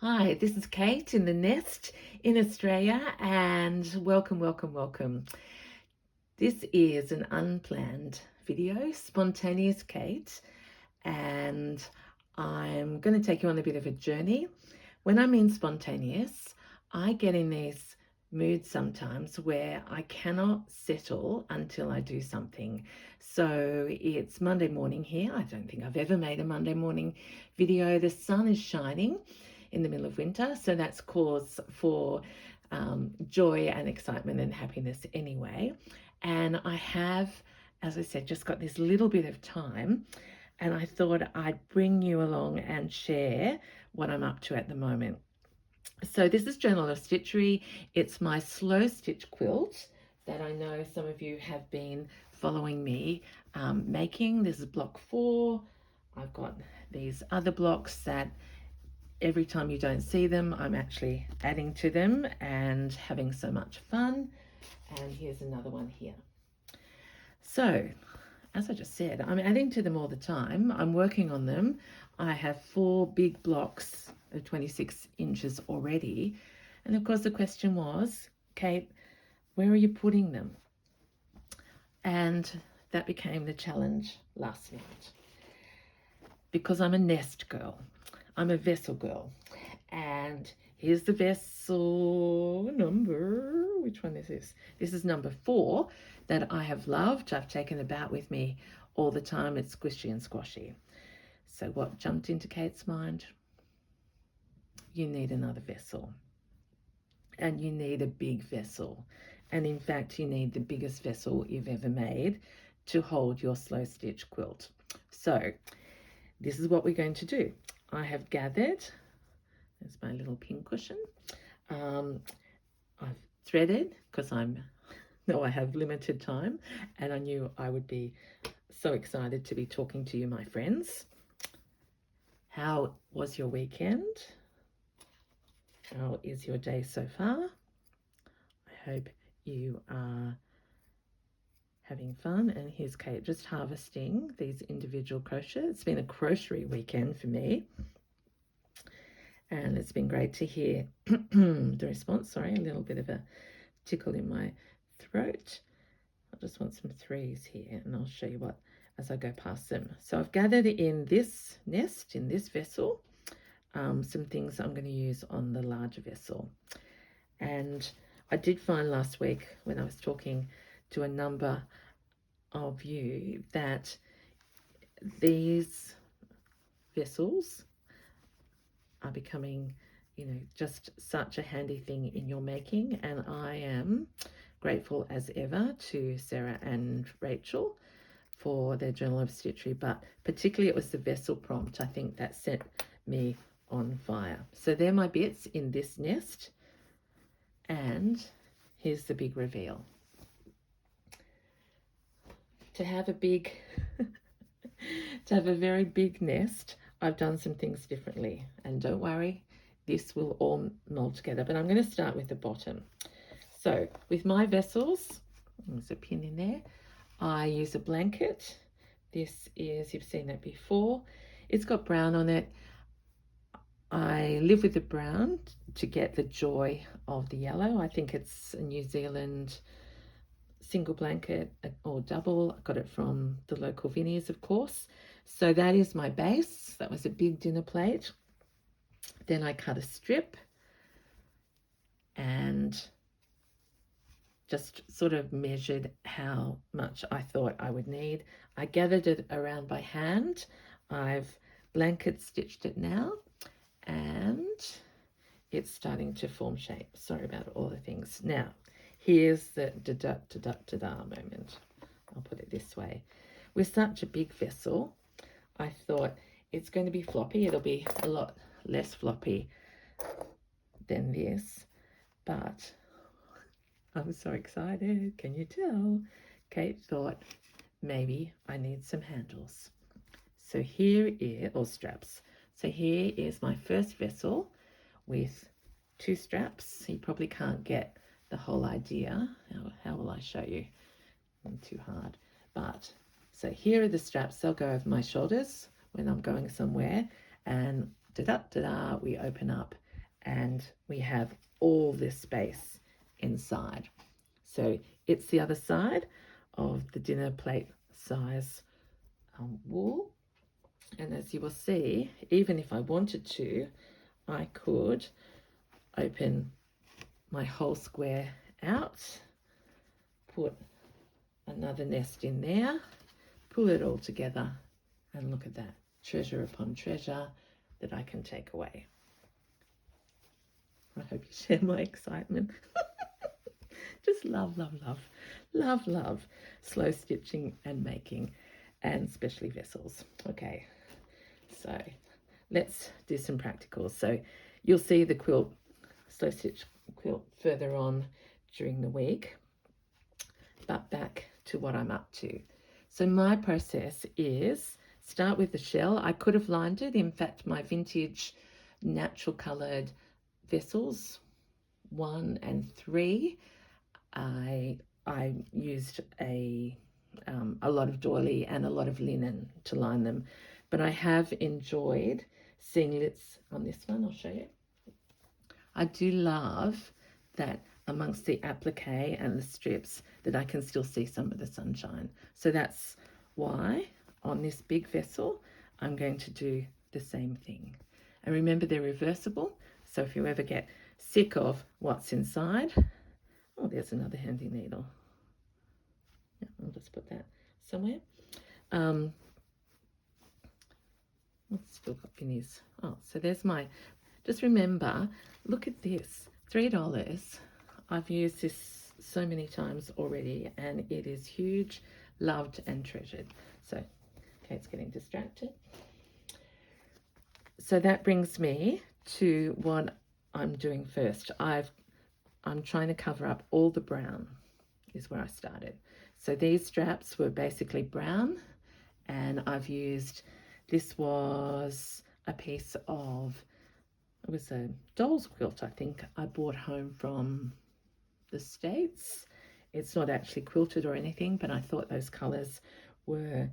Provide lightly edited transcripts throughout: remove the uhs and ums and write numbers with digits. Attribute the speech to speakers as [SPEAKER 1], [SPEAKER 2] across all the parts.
[SPEAKER 1] Hi, this is Kate in the nest in Australia, and welcome, welcome, welcome. This is an unplanned video, spontaneous Kate, and I'm going to take you on a bit of a journey. When I mean spontaneous, I get in these moods sometimes where I cannot settle until I do something. So it's Monday morning here. I don't think I've ever made a Monday morning video. The sun is shining in the middle of winter, so that's cause for joy and excitement and happiness anyway. And I have, as I said, just got this little bit of time, and I thought I'd bring you along and share what I'm up to at the moment. So this is Journal of Stitchery. It's my slow stitch quilt that I know some of you have been following me making. This is block 4. I've got these other blocks that every time you don't see them, I'm actually adding to them and having so much fun. And here's another one here. So, as I just said, I'm adding to them all the time. I'm working on them. I have 4 big blocks of 26 inches already. And of course the question was, Kate, where are you putting them? And that became the challenge last night. Because I'm a nest girl. I'm a vessel girl. And here's the vessel number, which one is this? This is number 4 that I have loved. I've taken about with me all the time. It's squishy and squashy. So what jumped into Kate's mind? You need another vessel. And you need a big vessel. And in fact, you need the biggest vessel you've ever made to hold your slow stitch quilt. So this is what we're going to do. I have gathered, there's my little pin cushion. I've threaded because I have limited time, and I knew I would be so excited to be talking to you, my friends. How was your weekend? How is your day so far? I hope you are having fun. And here's Kate just harvesting these individual crochets. It's been a crochet weekend for me. And it's been great to hear the response. Sorry, a little bit of a tickle in my throat. I just want some 3s here, and I'll show you what as I go past them. So I've gathered in this nest, in this vessel, some things I'm going to use on the larger vessel. And I did find last week when I was talking to a number of you that these vessels are becoming, just such a handy thing in your making. And I am grateful as ever to Sarah and Rachel for their Journal of Stitchery, but particularly it was the vessel prompt, I think, that set me on fire. So they're my bits in this nest, and here's the big reveal. To have a big to have a very big nest, I've done some things differently, and don't worry, this will all mold together, but I'm going to start with the bottom. So with my vessels, there's a pin in there, I use a blanket. This is, you've seen that before, it's got brown on it. I live with the brown to get the joy of the yellow. I think it's a New Zealand single blanket or double. I got it from the local Vinnies, of course. So that is my base. That was a big dinner plate. Then I cut a strip and just sort of measured how much I thought I would need. I gathered it around by hand. I've blanket stitched it now, and it's starting to form shape. Sorry about all the things. Now, here's the da-da-da-da-da-da moment. I'll put it this way. With such a big vessel, I thought it's going to be floppy. It'll be a lot less floppy than this, but I'm so excited. Can you tell? Kate thought maybe I need some handles. So here is, or straps. So here is my first vessel with 2 straps. You probably can't get the whole idea. How will I show you? I'm too hard. But so here are the straps. They'll go over my shoulders when I'm going somewhere, and da-da-da-da, we open up and we have all this space inside. So it's the other side of the dinner plate size wool, and as you will see, even if I wanted to, I could open my whole square out, put another nest in there, pull it all together, and look at that, treasure upon treasure that I can take away. I hope you share my excitement. Just love, love, love, love, love slow stitching and making, and especially vessels. Okay, so let's do some practicals. So you'll see the quilt, slow stitch quilt, further on during the week, but back to what I'm up to. So my process is start with the shell. I could have lined it. In fact, my vintage natural coloured vessels 1 and 3, I used a lot of doily and a lot of linen to line them, but I have enjoyed singlets on this one. I'll show you. I do love that amongst the applique and the strips that I can still see some of the sunshine. So that's why on this big vessel I'm going to do the same thing. And remember, they're reversible, so if you ever get sick of what's inside, oh, there's another handy needle. Yeah, I'll just put that somewhere. It's still got pinnies. Oh, so there's my, just remember, look at this, $3. I've used this so many times already, and it is huge, loved and treasured. So Kate's getting distracted. So that brings me to what I'm doing first. I'm trying to cover up all the brown, is where I started. So these straps were basically brown, and I've used, this was a piece of, it was a doll's quilt, I think I brought home from the States. It's not actually quilted or anything, but I thought those colors were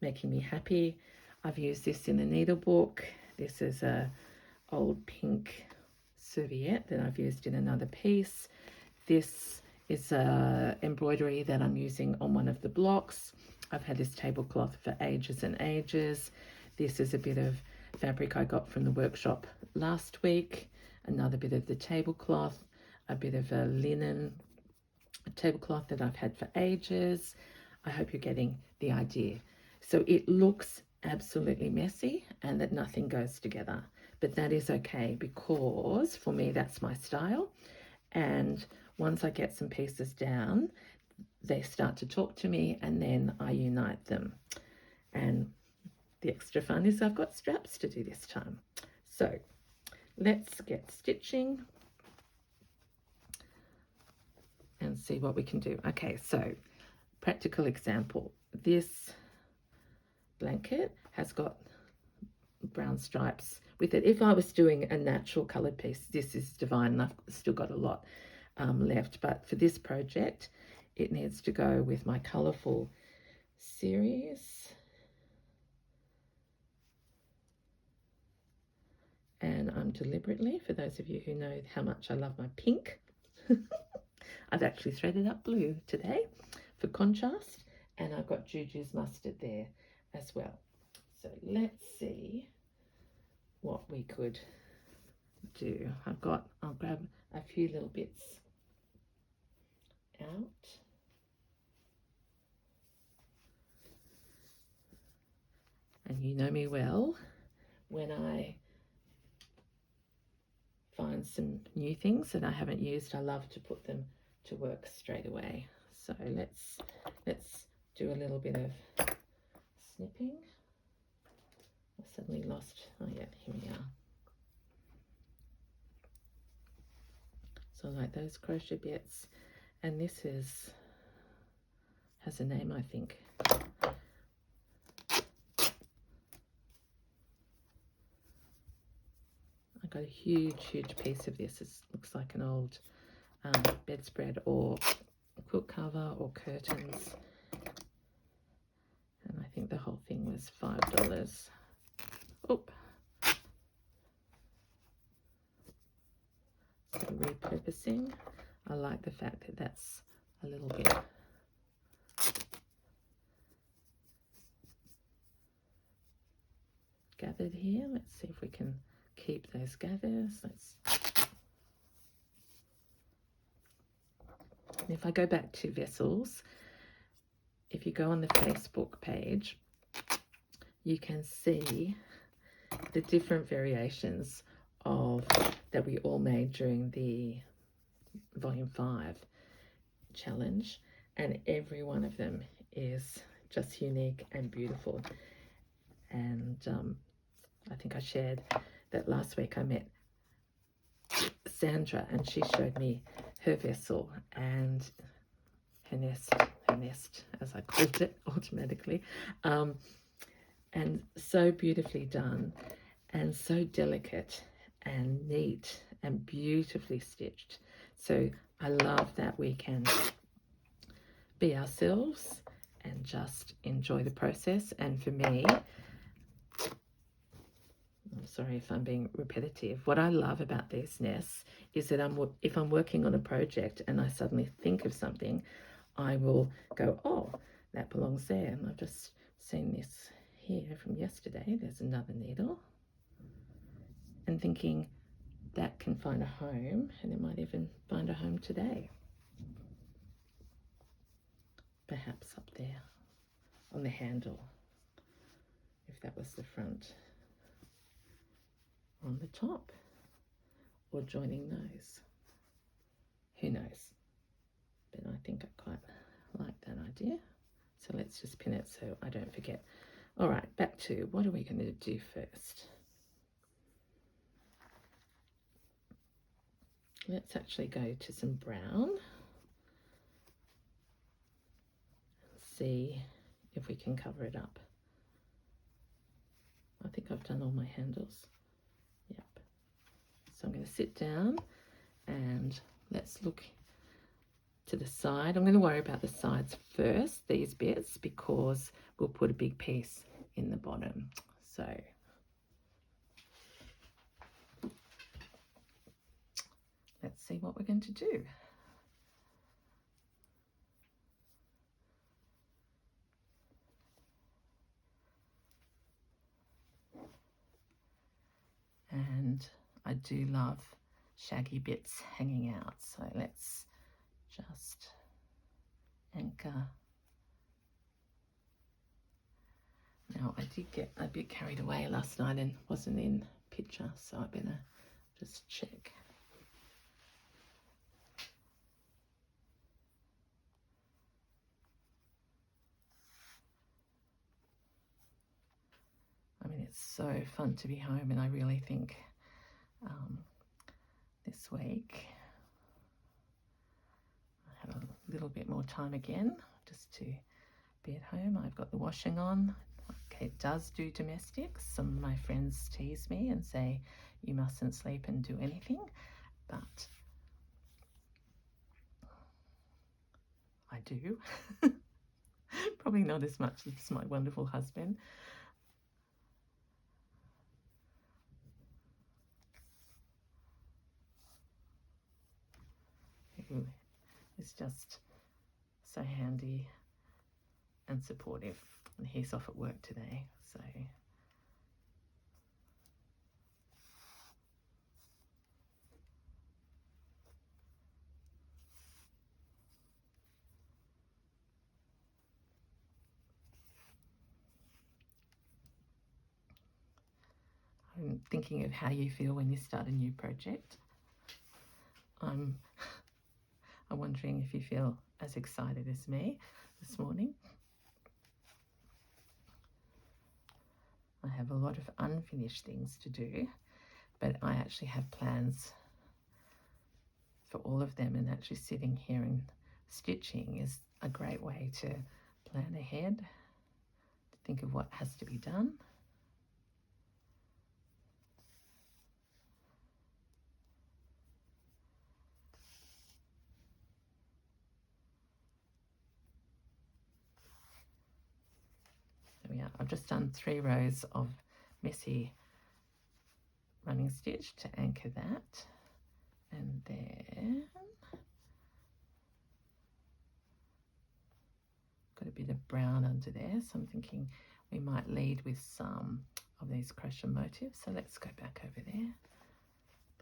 [SPEAKER 1] making me happy. I've used this in a needle book. This is a old pink serviette that I've used in another piece. This is a embroidery that I'm using on one of the blocks. I've had this tablecloth for ages and ages. This is a bit of fabric I got from the workshop last week, another bit of the tablecloth, a bit of a linen tablecloth that I've had for ages. I hope you're getting the idea. So it looks absolutely messy and that nothing goes together, but that is okay, because for me that's my style, and once I get some pieces down, they start to talk to me, and then I unite them. And the extra fun is I've got straps to do this time. So let's get stitching and see what we can do. Okay, so practical example. This blanket has got brown stripes with it. If I was doing a natural coloured piece, this is divine, and I've still got a lot left. But for this project, it needs to go with my colourful series. And I'm deliberately, for those of you who know how much I love my pink, I've actually threaded up blue today for contrast, and I've got Juju's mustard there as well. So let's see what we could do. I'll grab a few little bits out. And you know me well, when I find some new things that I haven't used, I love to put them to work straight away. So let's do a little bit of snipping. I suddenly lost, oh yeah, here we are. So like those crochet bits, and this has a name, I think. I got a huge piece of this. It looks like an old bedspread or a quilt cover or curtains, and I think the whole thing was $5. Oh, repurposing. I like the fact that that's a little bit gathered here. Let's see if we can keep those gathers. And if I go back to vessels, if you go on the Facebook page, you can see the different variations of that we all made during the Volume 5 challenge, and every one of them is just unique and beautiful. And I think I shared that last week I met Sandra and she showed me her vessel and her nest as I called it automatically, and so beautifully done and so delicate and neat and beautifully stitched. So I love that we can be ourselves and just enjoy the process. And for me, I'm sorry if I'm being repetitive, what I love about these nests is that if I'm working on a project and I suddenly think of something, I will go, oh, that belongs there. And I've just seen this here from yesterday. There's another needle. And thinking that can find a home, and it might even find a home today. Perhaps up there on the handle, if that was the front, on the top, or joining those. Who knows? But I think I quite like that idea. So let's just pin it so I don't forget. All right, back to what are we going to do first? Let's actually go to some brown and see if we can cover it up. I think I've done all my handles. Yep. So I'm going to sit down and let's look to the side. I'm going to worry about the sides first, these bits, because we'll put a big piece in the bottom. So let's see what we're going to do. And I do love shaggy bits hanging out, so let's just anchor. Now I did get a bit carried away last night and wasn't in picture, so I better just check. I mean, it's so fun to be home, and I really think this week I have a little bit more time again just to be at home. I've got the washing on. Kate does do domestics. Some of my friends tease me and say you mustn't sleep and do anything, but I do. Probably not as much as my wonderful husband. Who is just so handy and supportive. And he's off at work today, so I'm thinking of how you feel when you start a new project. I'm wondering if you feel as excited as me this morning. I have a lot of unfinished things to do, but I actually have plans for all of them, and actually sitting here and stitching is a great way to plan ahead, to think of what has to be done. There we are. I've just done 3 rows of messy running stitch to anchor that, And then got a bit of brown under there, so I'm thinking we might lead with some of these crochet motifs. So let's go back over there.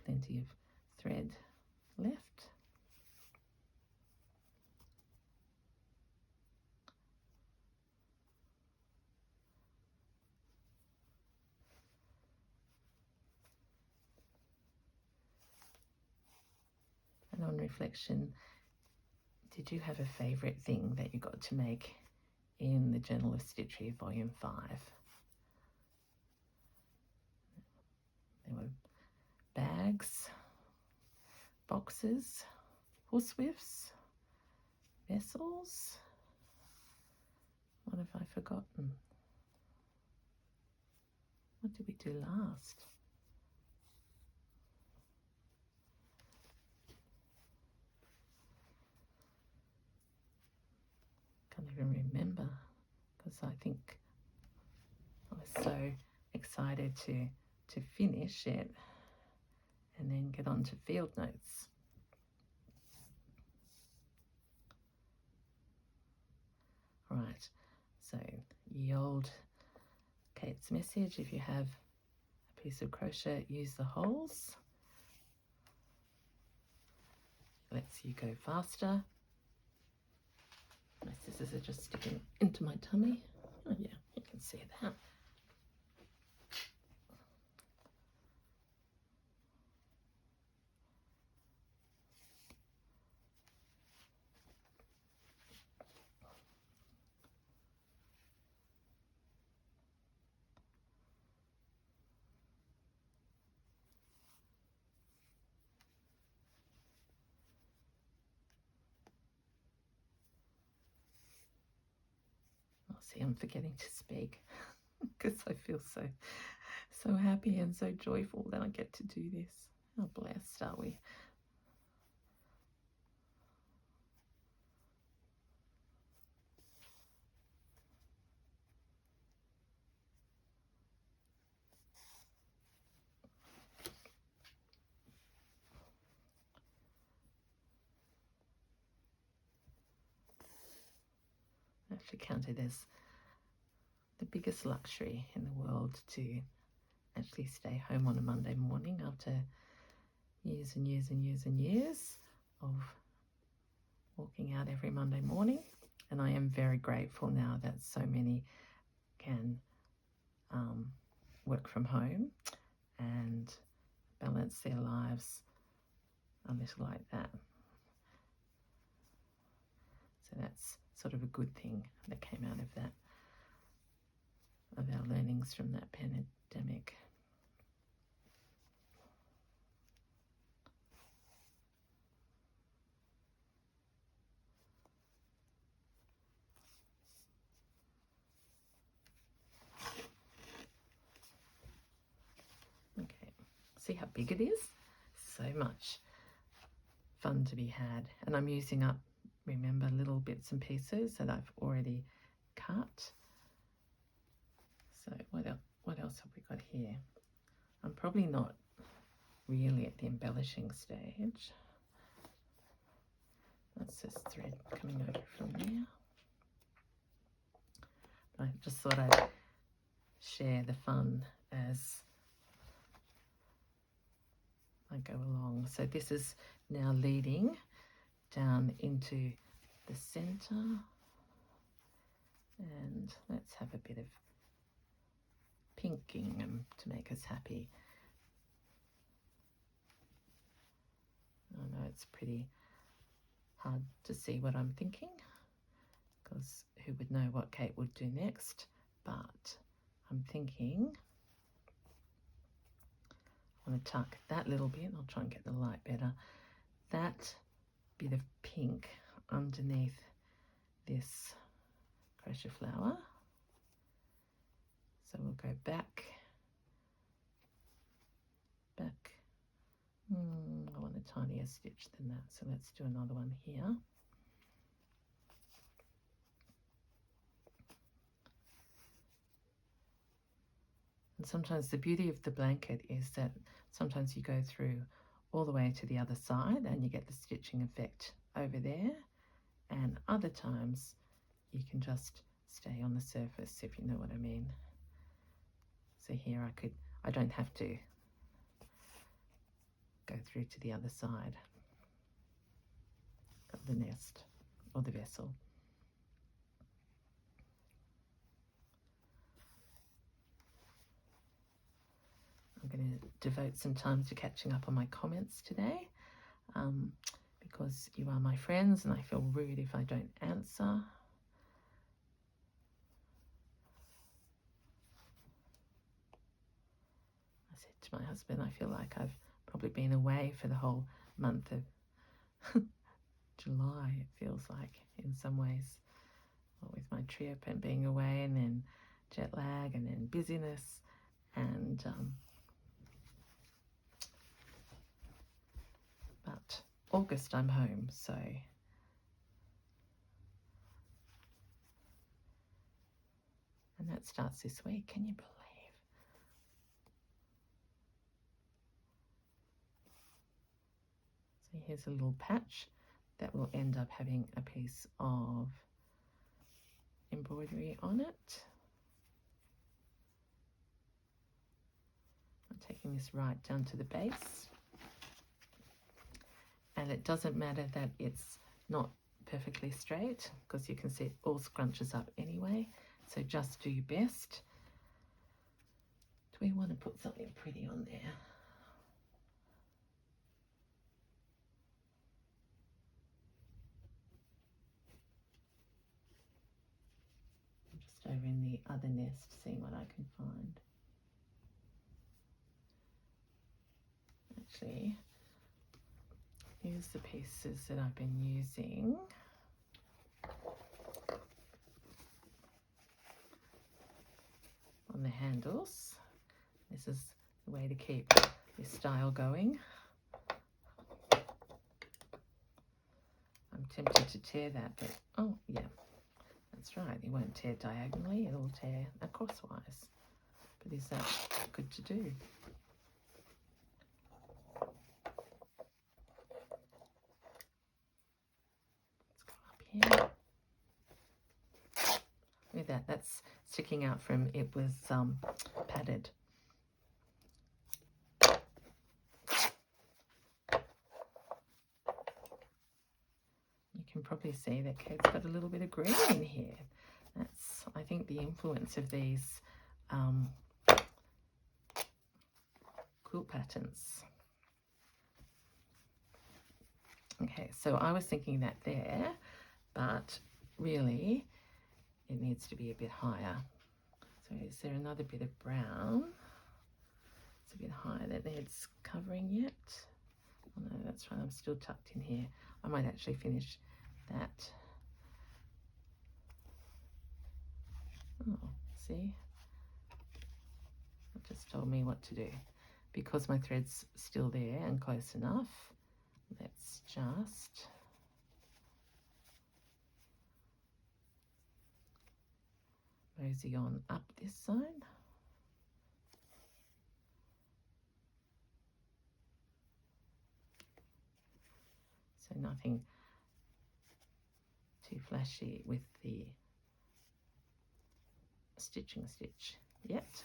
[SPEAKER 1] Plenty of thread left. And on reflection, did you have a favourite thing that you got to make in the Journal of Stitchery Volume 5? There were bags, boxes, horsewhips, vessels. What have I forgotten? What did we do last? Can't even remember, because I think I was so excited to finish it and then get on to field notes. Right, so ye old Kate's message, if you have a piece of crochet, use the holes. Lets you go faster. My scissors are just sticking into my tummy. Oh yeah, you can see that. See, I'm forgetting to speak because I feel so happy and so joyful that I get to do this. How blessed are we? I actually count it as the biggest luxury in the world to actually stay home on a Monday morning after years and years and years and years of walking out every Monday morning. And I am very grateful now that so many can work from home and balance their lives a little like that. So that's sort of a good thing that came out of that, of our learnings from that pandemic. Okay, see how big it is? So much fun to be had. And I'm using up, remember, little bits and pieces that I've already cut. So what else have we got here? I'm probably not really at the embellishing stage. That's just thread coming over from there. I just thought I'd share the fun as I go along. So this is now leading down into the center, and let's have a bit of pinking to make us happy. I know it's pretty hard to see what I'm thinking, because who would know what Kate would do next, but I'm thinking I want to tuck that little bit. I'll try and get the light better. That bit of pink underneath this crochet flower. So we'll go back. I want a tinier stitch than that, so let's do another one here. And sometimes the beauty of the blanket is that sometimes you go through all the way to the other side and you get the stitching effect over there, and other times you can just stay on the surface, if you know what I mean. So here I don't have to go through to the other side of the nest or the vessel. I'm going to devote some time to catching up on my comments today, because you are my friends and I feel rude if I don't answer. I said to my husband, I feel like I've probably been away for the whole month of July, it feels like, in some ways, with my trip and being away and then jet lag and then busyness, and but August I'm home, so and that starts this week. Can you believe? So here's a little patch that will end up having a piece of embroidery on it. I'm taking this right down to the base, and it doesn't matter that it's not perfectly straight, because you can see it all scrunches up anyway, so just do your best. Do we want to put something pretty on there? Just over in the other nest, seeing what I can find. Actually, here's the pieces that I've been using. On the handles. This is the way to keep this style going. I'm tempted to tear that, but oh yeah, that's right, it won't tear diagonally, it'll tear crosswise. But is that good to do? Let's go up here. Look at that, that's sticking out from it was padded. You can probably see that Kate's got a little bit of green in here. That's, I think, the influence of these quilt patterns. Okay, so I was thinking that there, but really it needs to be a bit higher. So is there another bit of brown? It's a bit higher that it's covering yet. Oh no, that's right, I'm still tucked in here. I might actually finish that. Oh, see? It just told me what to do. Because my thread's still there and close enough, let's just mosey on up this side. So nothing too flashy with the stitching stitch yet.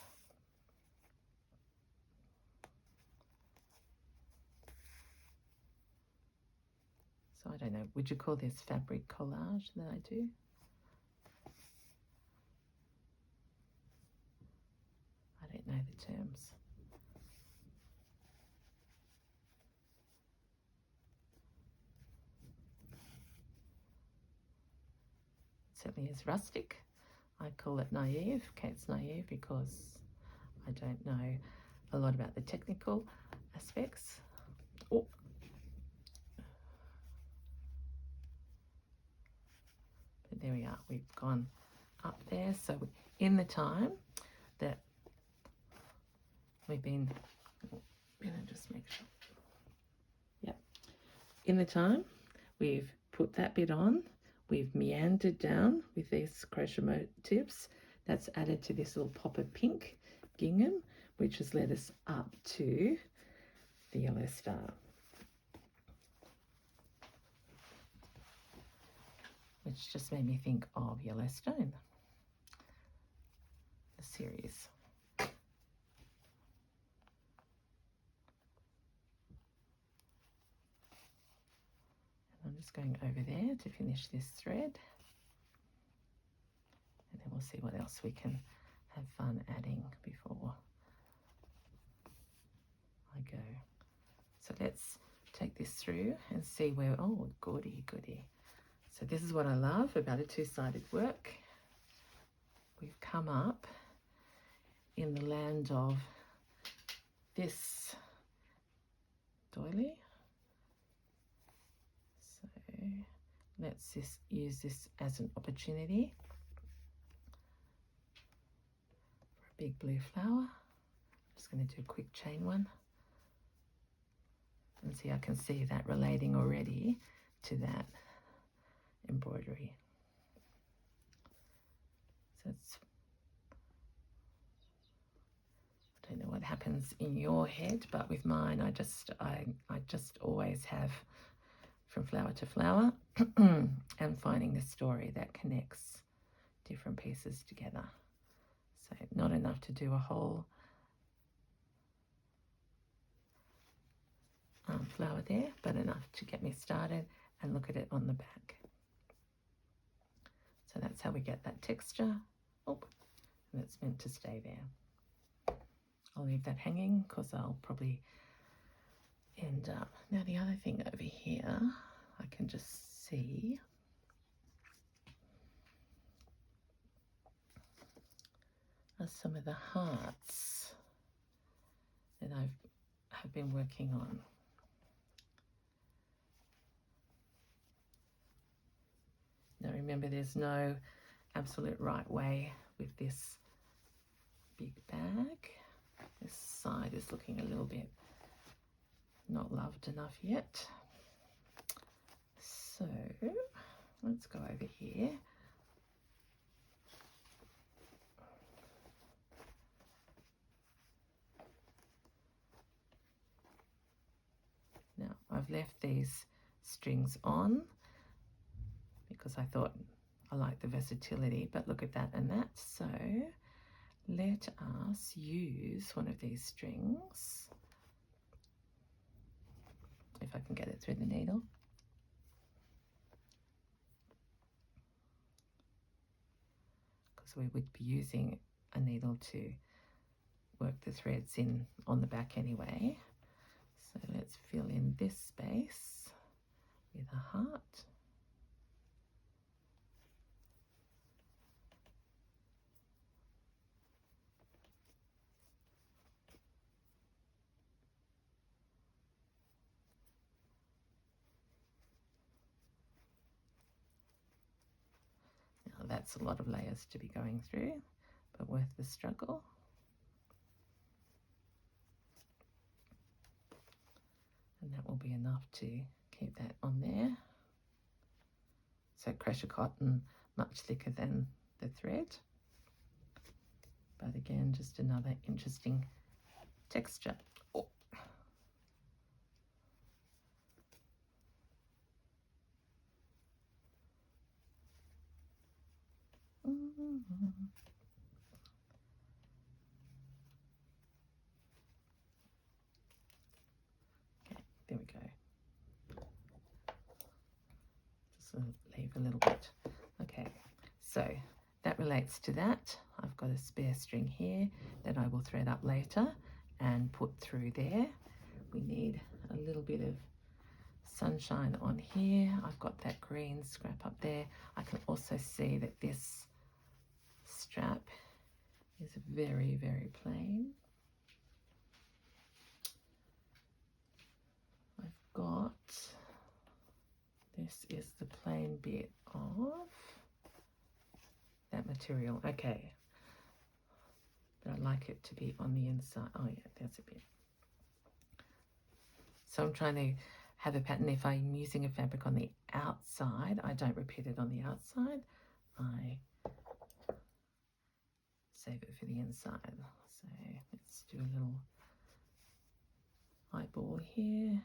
[SPEAKER 1] So I don't know, would you call this fabric collage that I do? I don't know the terms. It certainly is rustic. I call it naive. Kate's naive because I don't know a lot about the technical aspects. Oh. But there we are, we've gone up there. So in the time that we've been, just make sure. Yep. In the time we've put that bit on, we've meandered down with these crochet motifs. That's added to this little pop of pink gingham, which has led us up to the yellow star. which just made me think of Yellowstone, the series. I'm just going over there to finish this thread, and then we'll see what else we can have fun adding before I go. So let's take this through and see where, oh, goody, goody. So this is what I love about a two-sided work. We've come up in the land of this doily. So let's just use this as an opportunity for a big blue flower. I'm just going to do a quick chain one. And see, I can see that relating already to that embroidery. So it's, I don't know what happens in your head, but with mine, I just always have from flower to flower and finding the story that connects different pieces together. So not enough to do a whole flower there, but enough to get me started and look at it on the back. So that's how we get that texture. Oh, and it's meant to stay there. I'll leave that hanging because I'll probably end up. Now the other thing over here, I can just see are some of the hearts that have been working on. Now remember, there's no absolute right way with this big bag. This side is looking a little bit not loved enough yet. So let's go over here. Now I've left these strings on because I thought I like the versatility, but look at that and that. So let us use one of these strings, if I can get it through the needle. Because we would be using a needle to work the threads in on the back anyway. So let's fill in this space with a heart. Now that's a lot of layers to be going through, but worth the struggle. And that will be enough to keep that on there. So crochet cotton, much thicker than the thread. But again, just another interesting texture. Oh. Okay, there we go. Just leave a little bit. Okay, so that relates to that. I've got a spare string here that I will thread up later and put through there. We need a little bit of sunshine on here. I've got that green scrap up there. I can also see that this strap is very, very plain. I've got, this is the plain bit of that material. Okay, but I like it to be on the inside. Oh yeah, that's a bit. So I'm trying to have a pattern. If I'm using a fabric on the outside, I don't repeat it on the outside. I save it for the inside. So let's do a little eyeball here.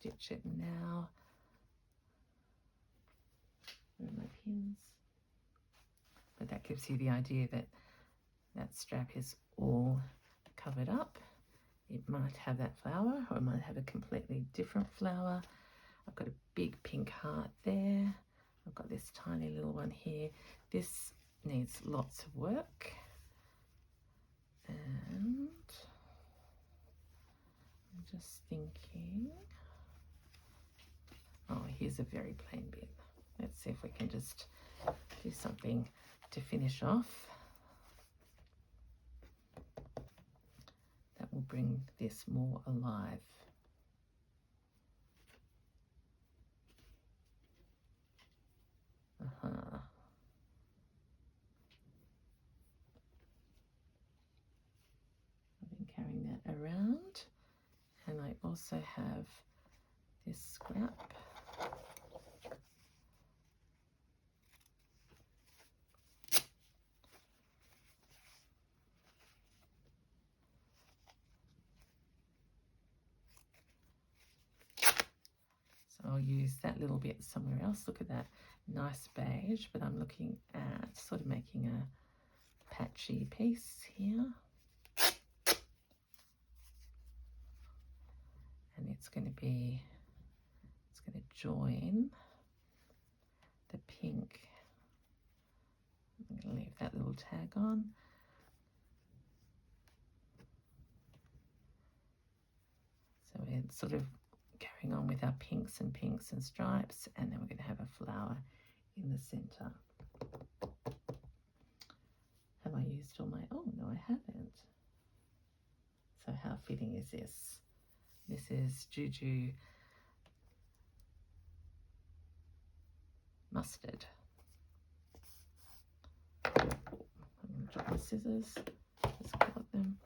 [SPEAKER 1] stitch it now. Where are my pins? But that gives you the idea that that strap is all covered up. It might have that flower, or it might have a completely different flower. I've got a big pink heart there. I've got this tiny little one here. This needs lots of work. And I'm just thinking, oh, here's a very plain bit. Let's see if we can just do something to finish off. That will bring this more alive. I've been carrying that around, and I also have this scrap. So I'll use that little bit somewhere else. Look at that nice beige, but I'm looking at sort of making a patchy piece here. And it's going to join the pink. I'm going to leave that little tag on. So we're sort of carrying on with our pinks and stripes, and then we're going to have a flower in the center. Have I used all my, oh no I haven't. So how fitting is this? This is Juju Mustard. I'm going to drop my scissors, just cut them.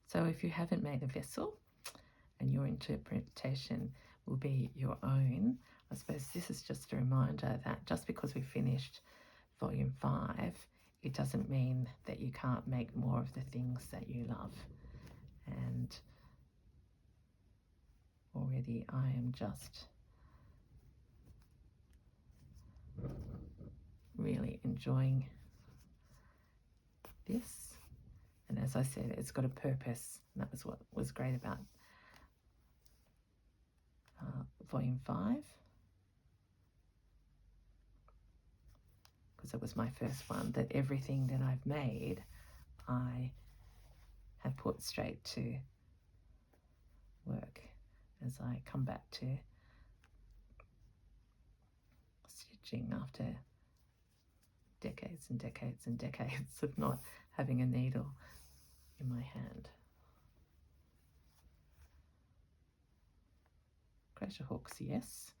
[SPEAKER 1] So if you haven't made a vessel and your interpretation will be your own, I suppose this is just a reminder that just because we finished volume 5, it doesn't mean that you can't make more of the things that you love. And already I am just really enjoying this. And as I said, it's got a purpose, and that was what was great about volume 5, because it was my first one, that everything that I've made I have put straight to work as I come back to stitching after decades and decades and decades of not having a needle in my hand. Crochet hooks, yes.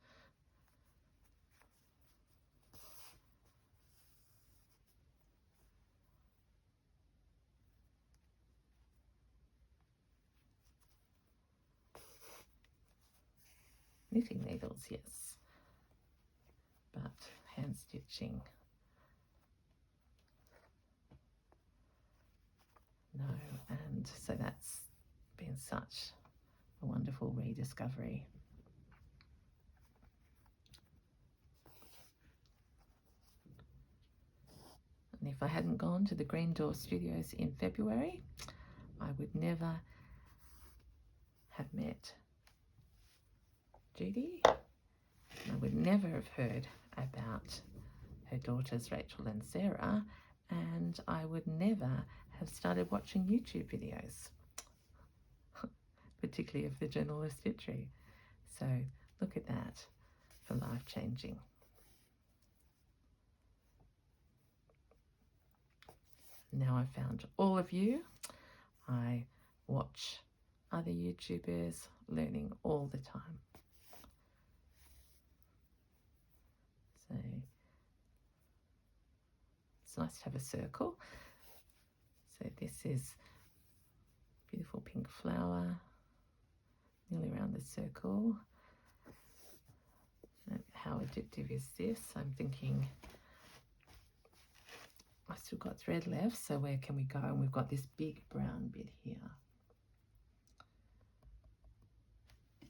[SPEAKER 1] Knitting needles, yes. But hand stitching, no. And so that's been such a wonderful rediscovery. And if I hadn't gone to the Green Door Studios in February, I would never have met Judy. I would never have heard about her daughters Rachel and Sarah, and I would never have started watching YouTube videos, particularly of the Journal of Stitchery. So look at that for life-changing. Now I've found all of you. I watch other YouTubers, learning all the time. So it's nice to have a circle. So this is beautiful pink flower, nearly around the circle. And how addictive is this? I'm thinking I still got thread left, so where can we go? And we've got this big brown bit here.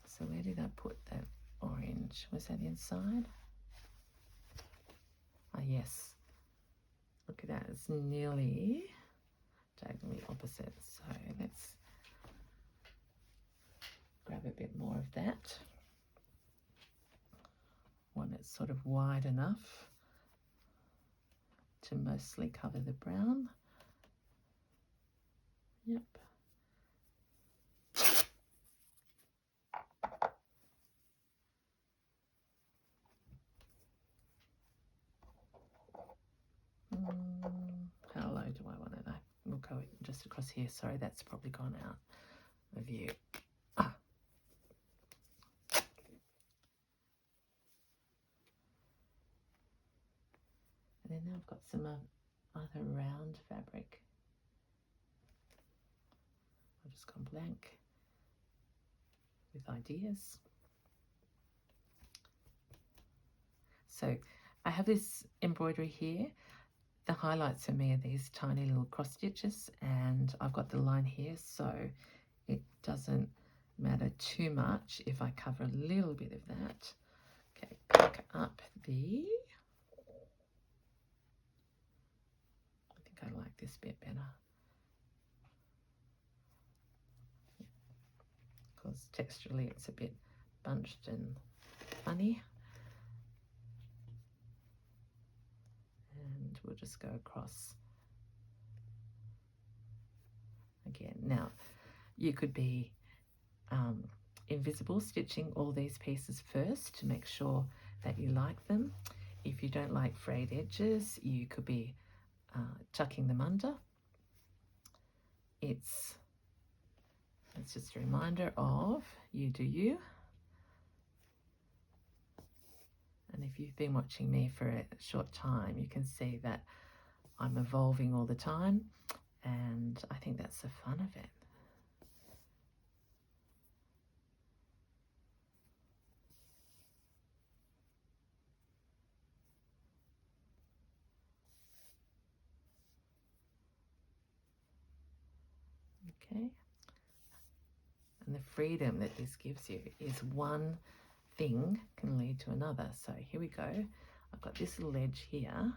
[SPEAKER 1] So where did I put that orange? Was that inside? Ah, yes. Look at that, it's nearly diagonally opposite. So let's grab a bit more of that. One that's sort of wide enough to mostly cover the brown. Yep. How low do I want it? We'll go just across here. Sorry, that's probably gone out of view. Ah. And then now I've got some other round fabric. I've just gone blank with ideas. So I have this embroidery here. The highlights for me are these tiny little cross stitches, and I've got the line here, so it doesn't matter too much if I cover a little bit of that. Okay, pick up the, I think I like this bit better, because texturally it's a bit bunched and funny. And we'll just go across again. Now, you could be invisible stitching all these pieces first to make sure that you like them. If you don't like frayed edges, you could be tucking them under. It's just a reminder of you do you. And if you've been watching me for a short time, you can see that I'm evolving all the time, and I think that's the fun of it. Okay. And the freedom that this gives you is one thing can lead to another. So here we go. I've got this little edge here.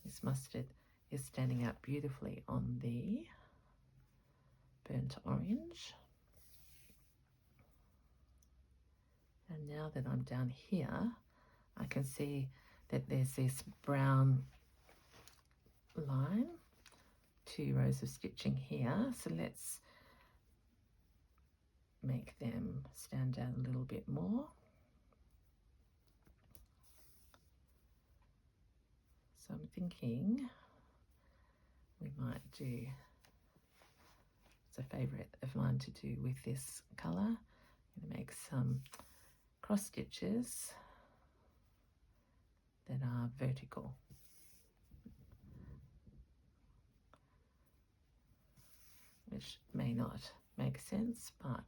[SPEAKER 1] This mustard is standing out beautifully on the burnt orange. And now that I'm down here, I can see that there's this brown line, 2 rows of stitching here. So let's make them stand out a little bit more. So I'm thinking we might do, it's a favourite of mine to do with this colour. I'm going to make some cross stitches that are vertical. Which may not make sense, but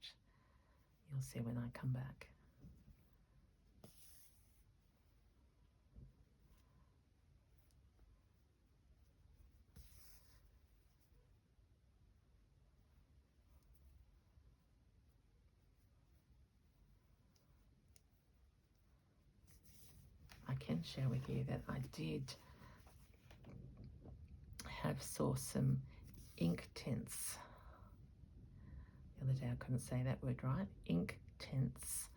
[SPEAKER 1] you'll see when I come back. I can share with you that I did have sourced some ink tints. The other day I couldn't say that word right. Ink tints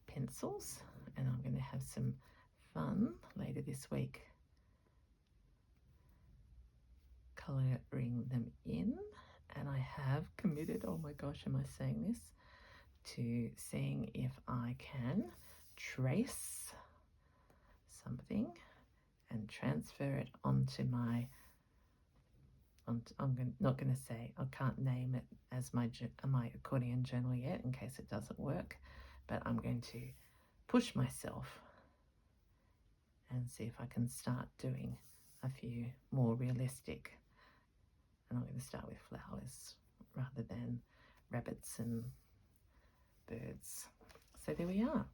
[SPEAKER 1] pencils, and I'm going to have some fun later this week colouring them in. And I have committed, oh my gosh, am I saying this, to seeing if I can trace something and transfer it onto my, not going to say, I can't name it as my accordion journal yet in case it doesn't work, but I'm going to push myself and see if I can start doing a few more realistic, and I'm going to start with flowers rather than rabbits and birds. So there we are.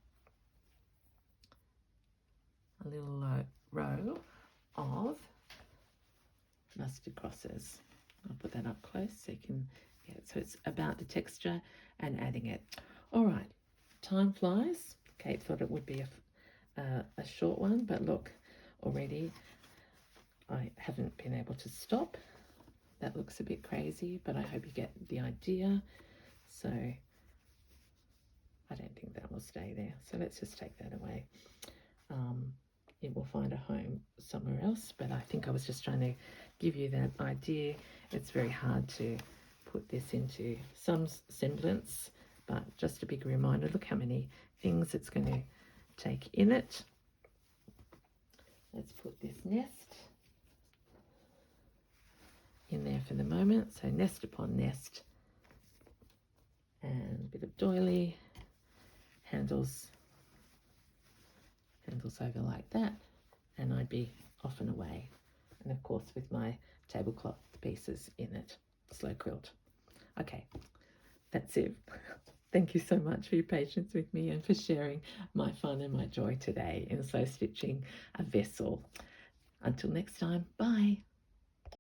[SPEAKER 1] a little row of mustard crosses. I'll put that up close so you can get it. So it's about the texture and adding it. All right, time flies. Kate thought it would be a short one, but look, already I haven't been able to stop. That looks a bit crazy, but I hope you get the idea. So I don't think that will stay there. So let's just take that away. It will find a home somewhere else, but I think I was just trying to give you that idea. It's very hard to put this into some semblance, but just a big reminder, look how many things it's going to take in it. Let's put this nest in there for the moment. So nest upon nest, and a bit of doily, handles over like that, and I'd be off and away. And of course with my tablecloth pieces in it, slow quilt. Okay, that's it. Thank you so much for your patience with me and for sharing my fun and my joy today in slow stitching a vessel. Until next time, bye.